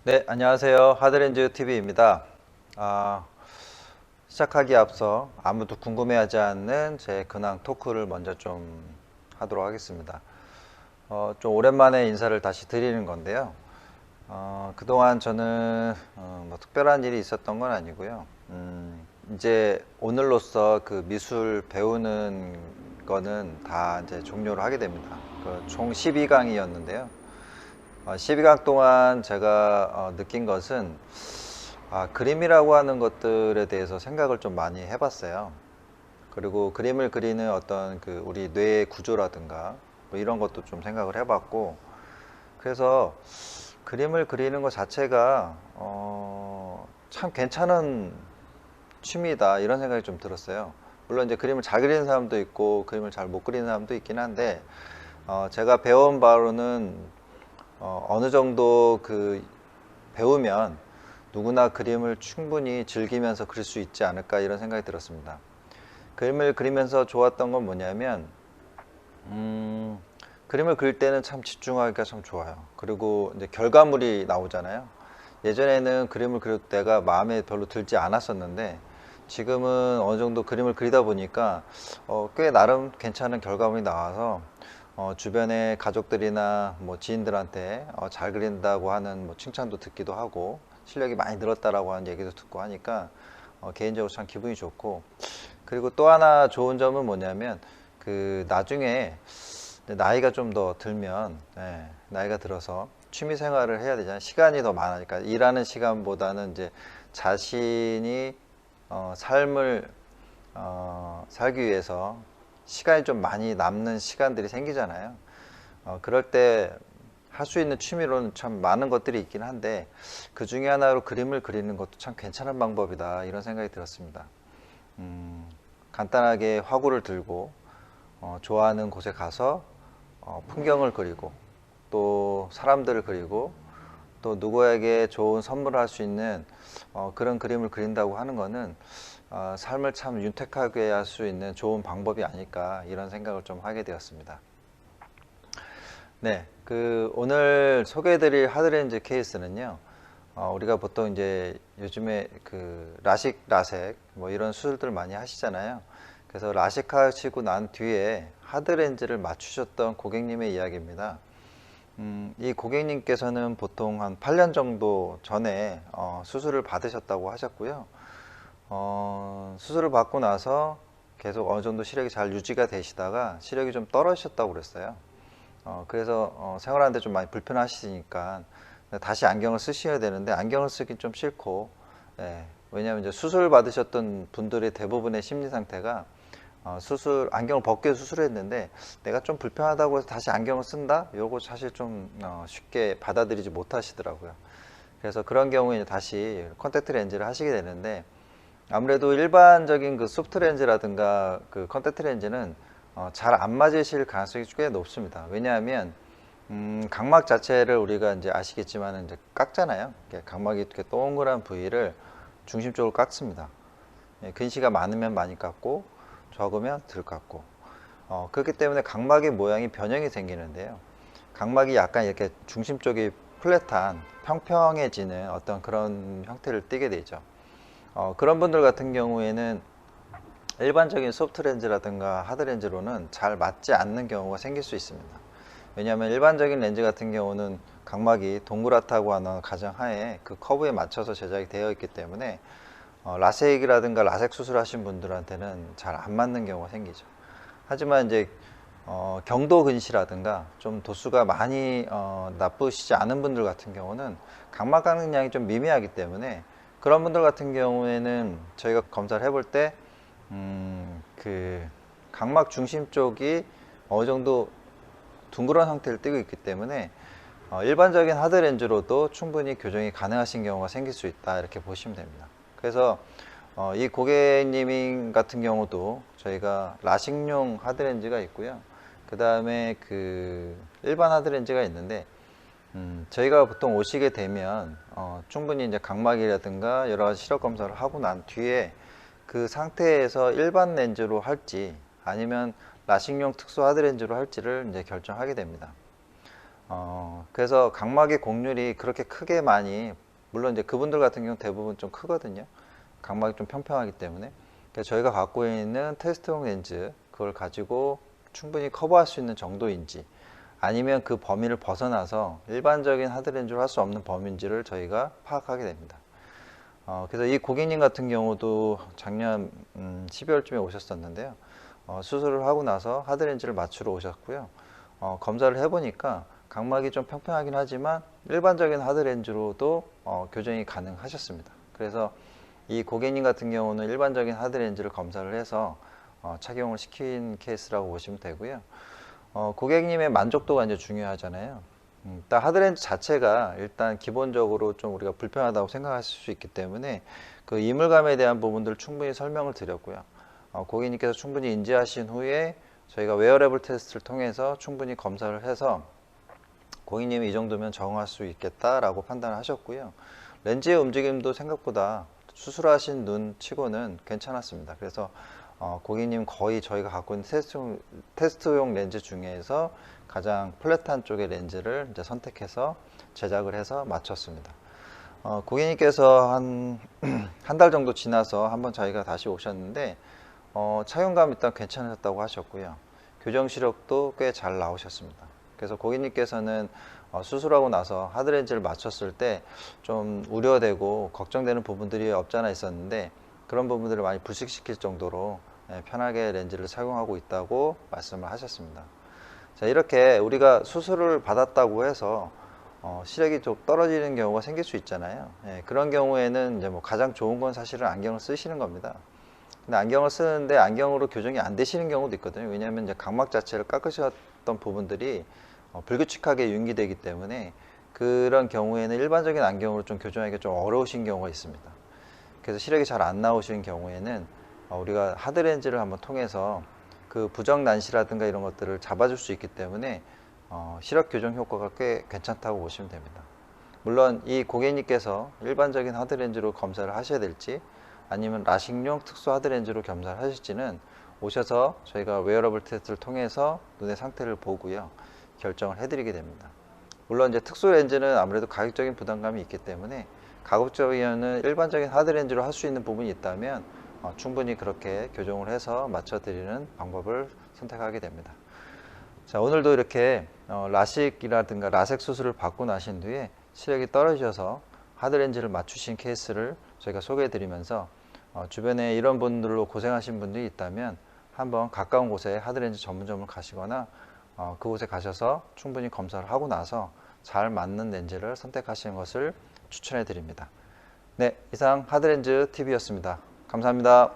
네, 안녕하세요. 하드렌즈 TV입니다. 시작하기에 앞서 아무도 궁금해하지 않는 제 근황 토크를 먼저 좀 하도록 하겠습니다. 좀 오랜만에 인사를 다시 드리는 건데요. 그동안 저는 뭐 특별한 일이 있었던 건 아니고요. 이제 오늘로써 그 미술 배우는 거는 다 이제 종료를 하게 됩니다. 총 12강이었는데요. 12강 동안 제가 느낀 것은 그림이라고 하는 것들에 대해서 생각을 좀 많이 해봤어요. 그리고 그림을 그리는 어떤 그 우리 뇌의 구조라든가 뭐 이런 것도 좀 생각을 해봤고, 그래서 그림을 그리는 것 자체가 참 괜찮은 취미다 이런 생각이 좀 들었어요. 물론 이제 그림을 잘 그리는 사람도 있고 그림을 잘 못 그리는 사람도 있긴 한데, 제가 배운 바로는 어느 정도 배우면 누구나 그림을 충분히 즐기면서 그릴 수 있지 않을까 이런 생각이 들었습니다. 그림을 그리면서 좋았던 건 뭐냐면, 그림을 그릴 때는 참 집중하기가 참 좋아요. 그리고 이제 결과물이 나오잖아요. 예전에는 그림을 그릴 때가 마음에 별로 들지 않았었는데, 지금은 어느 정도 그림을 그리다 보니까 꽤 나름 괜찮은 결과물이 나와서 주변의 가족들이나 뭐 지인들한테 잘 그린다고 하는 뭐 칭찬도 듣기도 하고 실력이 많이 늘었다라고 하는 얘기도 듣고 하니까 개인적으로 참 기분이 좋고, 그리고 또 하나 좋은 점은 뭐냐면 나중에 나이가 좀 더 들면, 나이가 들어서 취미 생활을 해야 되잖아요. 시간이 더 많으니까 일하는 시간보다는 이제 자신이 삶을 살기 위해서 시간이 좀 많이 남는 시간들이 생기잖아요. 그럴 때 할 수 있는 취미로는 참 많은 것들이 있긴 한데, 그 중에 하나로 그림을 그리는 것도 참 괜찮은 방법이다 이런 생각이 들었습니다. 간단하게 화구를 들고 좋아하는 곳에 가서 풍경을 그리고 또 사람들을 그리고 또 누구에게 좋은 선물을 할 수 있는 그런 그림을 그린다고 하는 거는 삶을 참 윤택하게 할 수 있는 좋은 방법이 아닐까 이런 생각을 좀 하게 되었습니다. 네, 오늘 소개해드릴 하드렌즈 케이스는요. 우리가 보통 이제 요즘에 라식, 라섹 뭐 이런 수술들 많이 하시잖아요. 그래서 라식 하시고 난 뒤에 하드렌즈를 맞추셨던 고객님의 이야기입니다. 이 고객님께서는 보통 한 8년 정도 전에 수술을 받으셨다고 하셨고요. 수술을 받고 나서 계속 어느 정도 시력이 잘 유지가 되시다가 시력이 좀 떨어지셨다고 그랬어요. 그래서 생활하는데 좀 많이 불편하시니까 다시 안경을 쓰셔야 되는데, 안경을 쓰긴 좀 싫고, 왜냐하면 이제 수술 받으셨던 분들의 대부분의 심리 상태가 안경을 벗겨 수술했는데 내가 좀 불편하다고 해서 다시 안경을 쓴다? 요거 사실 좀 쉽게 받아들이지 못하시더라고요. 그래서 그런 경우에 다시 컨택트 렌즈를 하시게 되는데, 아무래도 일반적인 소프트 렌즈라든가 컨택트 렌즈는 잘 안 맞으실 가능성이 꽤 높습니다. 왜냐하면 각막 자체를 우리가 이제 아시겠지만 이제 깎잖아요. 각막이 이렇게 동그란 부위를 중심적으로 깎습니다. 근시가 많으면 많이 깎고 적으면 덜 깎고, 그렇기 때문에 각막의 모양이 변형이 생기는데요. 각막이 약간 이렇게 중심 쪽이 플랫한 평평해지는 어떤 그런 형태를 띠게 되죠. 그런 분들 같은 경우에는 일반적인 소프트 렌즈라든가 하드 렌즈로는 잘 맞지 않는 경우가 생길 수 있습니다. 왜냐하면 일반적인 렌즈 같은 경우는 각막이 동그랗다고 하는 가정하에 그 커브에 맞춰서 제작이 되어 있기 때문에 라섹이라든가 라섹 수술하신 분들한테는 잘 안 맞는 경우가 생기죠. 하지만 이제 경도 근시라든가 좀 도수가 많이 나쁘시지 않은 분들 같은 경우는 각막 깎는 좀 미미하기 때문에, 그런 분들 같은 경우에는 저희가 검사를 해볼 때 각막 중심 쪽이 어느 정도 둥그런 형태를 띠고 있기 때문에 일반적인 하드 렌즈로도 충분히 교정이 가능하신 경우가 생길 수 있다 이렇게 보시면 됩니다. 그래서 이 고객님 같은 경우도 저희가 라식용 하드 렌즈가 있고요. 그 다음에 일반 하드 렌즈가 있는데, 저희가 보통 오시게 되면 충분히 이제 각막이라든가 여러 가지 시력 검사를 하고 난 뒤에 그 상태에서 일반 렌즈로 할지 아니면 라식용 특수 하드 렌즈로 할지를 이제 결정하게 됩니다. 그래서 각막의 곡률이 그렇게 크게 많이, 물론 이제 그분들 같은 경우는 대부분 좀 크거든요. 각막이 좀 평평하기 때문에. 그래서 저희가 갖고 있는 테스트용 렌즈, 그걸 가지고 충분히 커버할 수 있는 정도인지, 아니면 그 범위를 벗어나서 일반적인 하드렌즈로 할 수 없는 범위인지를 저희가 파악하게 됩니다. 그래서 이 고객님 같은 경우도 작년 12월쯤에 오셨었는데요. 수술을 하고 나서 하드렌즈를 맞추러 오셨고요. 검사를 해보니까 각막이 좀 평평하긴 하지만 일반적인 하드렌즈로도 교정이 가능하셨습니다. 그래서 이 고객님 같은 경우는 일반적인 하드렌즈를 검사를 해서 착용을 시킨 케이스라고 보시면 되고요. 고객님의 만족도가 이제 중요하잖아요. 일단 하드렌즈 자체가 일단 기본적으로 좀 우리가 불편하다고 생각하실 수 있기 때문에 그 이물감에 대한 부분들을 충분히 설명을 드렸고요. 고객님께서 충분히 인지하신 후에 저희가 웨어러블 테스트를 통해서 충분히 검사를 해서 고객님이 이 정도면 적응할 수 있겠다라고 판단을 하셨고요. 렌즈의 움직임도 생각보다 수술하신 눈 치고는 괜찮았습니다. 그래서 고객님 거의 저희가 갖고 있는 테스트용 렌즈 중에서 가장 플랫한 쪽의 렌즈를 이제 선택해서 제작을 해서 맞췄습니다. 고객님께서 한 달 정도 지나서 한번 저희가 다시 오셨는데 착용감 일단 괜찮으셨다고 하셨고요. 교정 시력도 꽤 잘 나오셨습니다. 그래서 고객님께서는 수술하고 나서 하드렌즈를 맞췄을 때 좀 우려되고 걱정되는 부분들이 없지 않아 있었는데, 그런 부분들을 많이 불식시킬 정도로 편하게 렌즈를 착용하고 있다고 말씀을 하셨습니다. 자, 이렇게 우리가 수술을 받았다고 해서 시력이 좀 떨어지는 경우가 생길 수 있잖아요. 그런 경우에는 이제 뭐 가장 좋은 건 사실은 안경을 쓰시는 겁니다. 근데 안경을 쓰는데 안경으로 교정이 안 되시는 경우도 있거든요. 왜냐하면 이제 각막 자체를 깎으셨던 부분들이 불규칙하게 윤기되기 때문에 그런 경우에는 일반적인 안경으로 좀 교정하기가 좀 어려우신 경우가 있습니다. 그래서 시력이 잘 안 나오시는 경우에는 우리가 하드렌즈를 한번 통해서 그 부정 난시라든가 이런 것들을 잡아줄 수 있기 때문에 시력 교정 효과가 꽤 괜찮다고 보시면 됩니다. 물론 이 고객님께서 일반적인 하드렌즈로 검사를 하셔야 될지 아니면 라식용 특수 하드렌즈로 검사를 하실지는 오셔서 저희가 웨어러블 테스트를 통해서 눈의 상태를 보고요, 결정을 해드리게 됩니다. 물론 이제 특수 렌즈는 아무래도 가격적인 부담감이 있기 때문에 가급적이면 일반적인 하드렌즈로 할 수 있는 부분이 있다면 충분히 그렇게 교정을 해서 맞춰드리는 방법을 선택하게 됩니다. 자, 오늘도 이렇게 라식이라든가 라섹 수술을 받고 나신 뒤에 시력이 떨어지셔서 하드렌즈를 맞추신 케이스를 저희가 소개해 드리면서 주변에 이런 분들로 고생하신 분들이 있다면 한번 가까운 곳에 하드렌즈 전문점을 가시거나 그곳에 가셔서 충분히 검사를 하고 나서 잘 맞는 렌즈를 선택하시는 것을 추천해 드립니다. 네, 이상 하드렌즈 TV였습니다. 감사합니다.